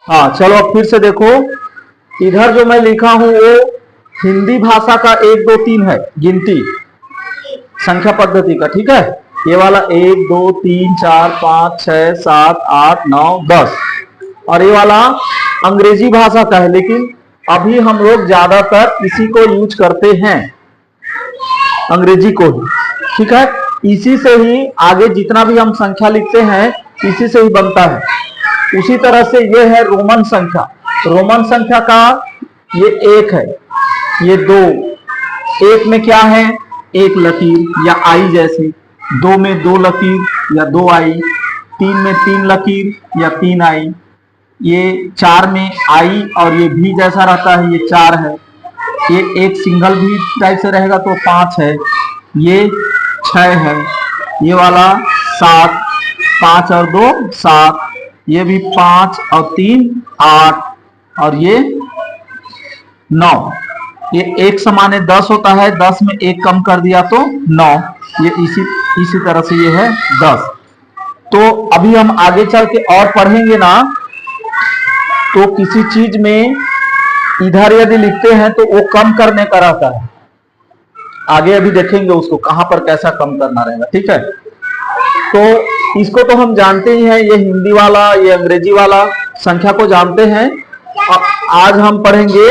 हाँ चलो अब फिर से देखो, इधर जो मैं लिखा हूं वो हिंदी भाषा का 1 2 3 है, गिनती संख्या पद्धति का, ठीक है। ये वाला 1 2 3 4 5 6 7 8 9 10, और ये वाला अंग्रेजी भाषा का है, लेकिन अभी हम लोग ज्यादातर इसी को यूज करते हैं, अंग्रेजी को ही, ठीक है। इसी से ही आगे जितना भी हम संख्या लिखते हैं इसी से ही बनता है। उसी तरह से ये है रोमन संख्या। रोमन संख्या का ये 1 है, ये 2, 1 में क्या है, 1 लकीर या आई जैसे, 2 में 2 लकीर या 2 आई, 3 में 3 लकीर या 3 आई, ये 4 में आई और ये भी जैसा रहता है, ये 4 है, ये एक सिंगल भी टाइप से रहेगा तो 5 है, ये 6 है, ये वाला 7, 5 और 2 7, ये भी 5 और 3 8, और ये 9। ये 1 समाने 10 होता है, 10 में 1 कम कर दिया तो 9, ये इसी तरह से ये है 10। तो अभी हम आगे चल के और पढ़ेंगे ना, तो किसी चीज में इधर यदि लिखते हैं तो वो कम करने का रहता है, आगे अभी देखेंगे उसको कहां पर कैसा कम करना रहेगा, ठीक है। तो इसको तो हम जानते ही हैं, ये हिंदी वाला ये अंग्रेजी वाला संख्या को जानते हैं। आज हम पढ़ेंगे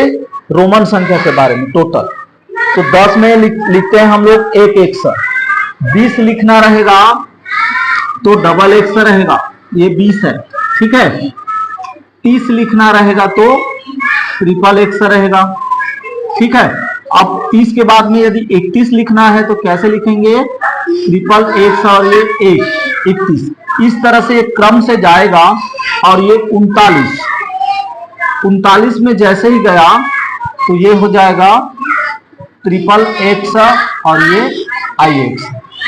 रोमन संख्या के बारे में टोटल। तो 10 में लिखते हैं हम लोग 1 1 से, 20 लिखना रहेगा तो डबल 1 से रहेगा, ये 20 है, ठीक है। 30 लिखना रहेगा तो ट्रिपल 1 से रहेगा, ठीक है। अब 30 के बाद में यदि 31 लिखना है तो कैसे लिखेंगे, ट्रिपल 1 से और ये 1 31, इस तरह से एक क्रम से जाएगा। और ये 39 में जैसे ही गया तो ये हो जाएगा ट्रिपल 1 से और ये IX,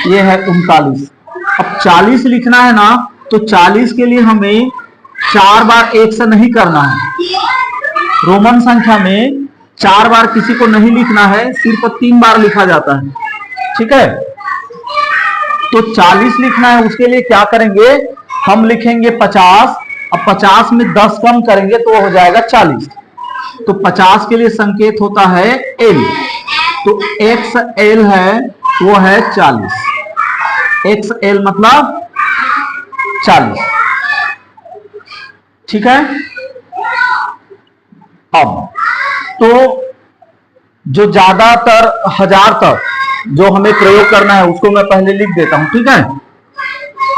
ये है 39। अब 40 लिखना है ना, तो 40 के लिए हमें 4 बार 1 से नहीं करना है। रोमन संख्या में 4 बार किसी को नहीं लिखना है, सिर्फ 3 बार लिखा जाता है, ठीक है। तो 40 लिखना है, उसके लिए क्या करेंगे, हम लिखेंगे 50। अब 50 में 10 कम करेंगे तो हो जाएगा 40। तो 50 के लिए संकेत होता है L, तो XL है वो है 40, XL मतलब 40, ठीक है। अब तो जो ज्यादातर 1000 तक जो हमें प्रयोग करना है उसको मैं पहले लिख देता हूं, ठीक है।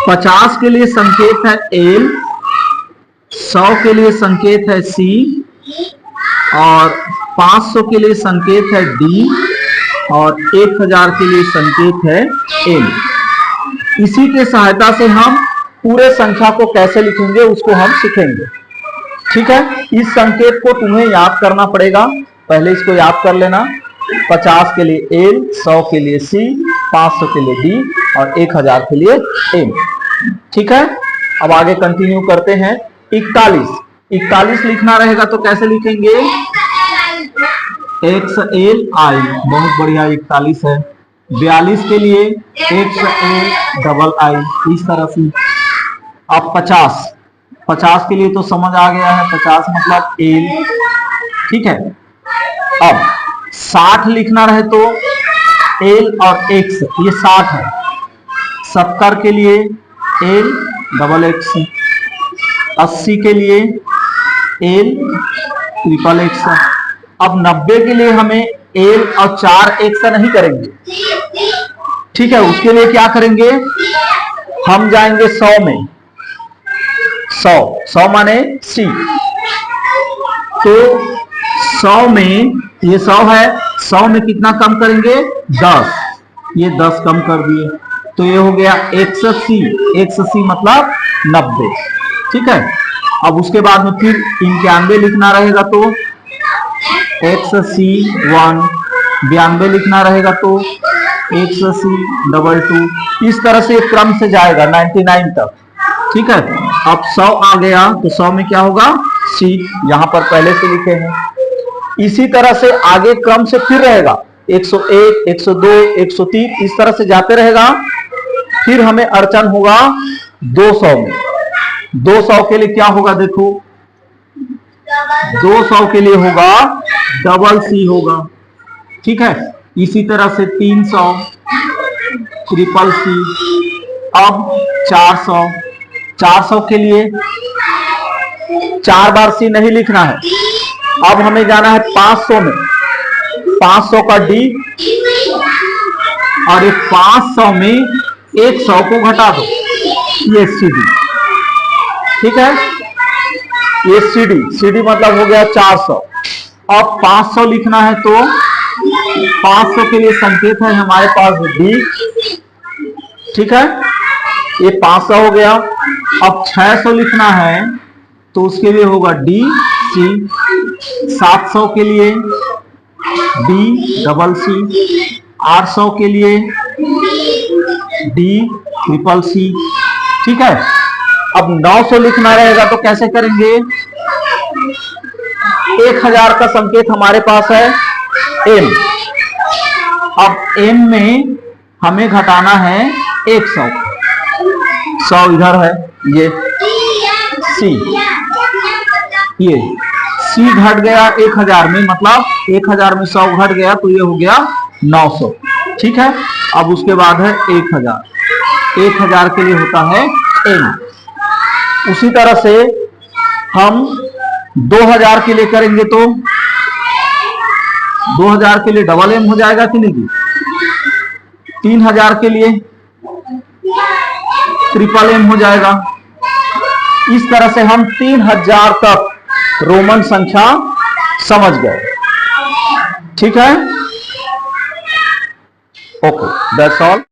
50 के लिए संकेत है L, 100 के लिए संकेत है C, और 500 के लिए संकेत है D, और 1000 के लिए संकेत है N। इसी के सहायता से हम पूरे संख्या को कैसे लिखेंगे उसको हम सीखेंगे, ठीक है। इस संकेत को तुम्हें याद करना पड़ेगा, पहले इसको याद कर लेना। 50 के लिए L, 100 के लिए C, 500 के लिए D और 1000 के लिए N, ठीक है। अब आगे कंटिन्यू करते हैं। 41 लिखना रहेगा तो कैसे लिखेंगे, XL I, बहुत बढ़िया, 41 है। 42 के लिए XL डबल I, इस तरह से। अब 50 के लिए तो समझ आ गया है, 50 मतलब L, ठीक है। अब 60 लिखना रहे तो L और X, ये 60 है। 70 के लिए L डबल X, 80 के लिए L ट्रिपल X। अब 90 के लिए हमें L और 4 X नहीं करेंगे, ठीक है। उसके लिए क्या करेंगे, हम जाएंगे 100 में, 100 माने C, तो 100 में ये 100 है, 100 में कितना कम करेंगे, 10, ये 10 कम कर दिए तो ये हो गया 180 मतलब 90, ठीक है। अब उसके बाद में फिर 91 लिखना रहेगा तो XC1, 92 लिखना रहेगा तो XC22, इस तरह से क्रम से जाएगा 99 तक, ठीक है। अब 100 आ गया तो 100 में क्या होगा, C, यहां पर पहले से लिखे हैं। इसी तरह से आगे क्रम से फिर रहेगा 101, 102, 103, इस तरह से जाते रहेगा। फिर हमें अड़चन होगा 200 में। 200 के लिए क्या होगा, देखो 200 के लिए होगा डबल सी होगा, ठीक है। इसी तरह से 300 ट्रिपल सी। अब 400 के लिए 4 बार सी नहीं लिखना है। अब हमें जाना है 500 में, 500 का डी, और ये 500 में 100 को घटा दो, ये सी डी, ठीक है। ये सी डी मतलब हो गया 400। अब 500 लिखना है तो 500 के लिए संकेत है हमारे पास डी, ठीक है। ये 500 हो गया। अब 600 लिखना है तो उसके लिए होगा डी सी। 700 के लिए डी डबल सी। 800 के लिए डी ट्रिपल सी, ठीक है। अब 900 लिखना रहेगा तो कैसे करेंगे? 1000 का संकेत हमारे पास है एम। अब एम में हमें घटाना है 100, 100 इधर है, ये सी, ये सी घट गया 1000 में, मतलब 1000 में 100 घट गया तो ये हो गया 900, ठीक है। अब उसके बाद है 1000, 1000 के लिए होता है एम। उसी तरह से हम 2000 के लिए करेंगे तो 2000 के लिए डबल एम हो जाएगा कि नहीं? 3000 के लिए ट्रिपल एम हो जाएगा। इस तरह से हम 3000 तक रोमन संख्या समझ गए, ठीक है। Okay, that's all.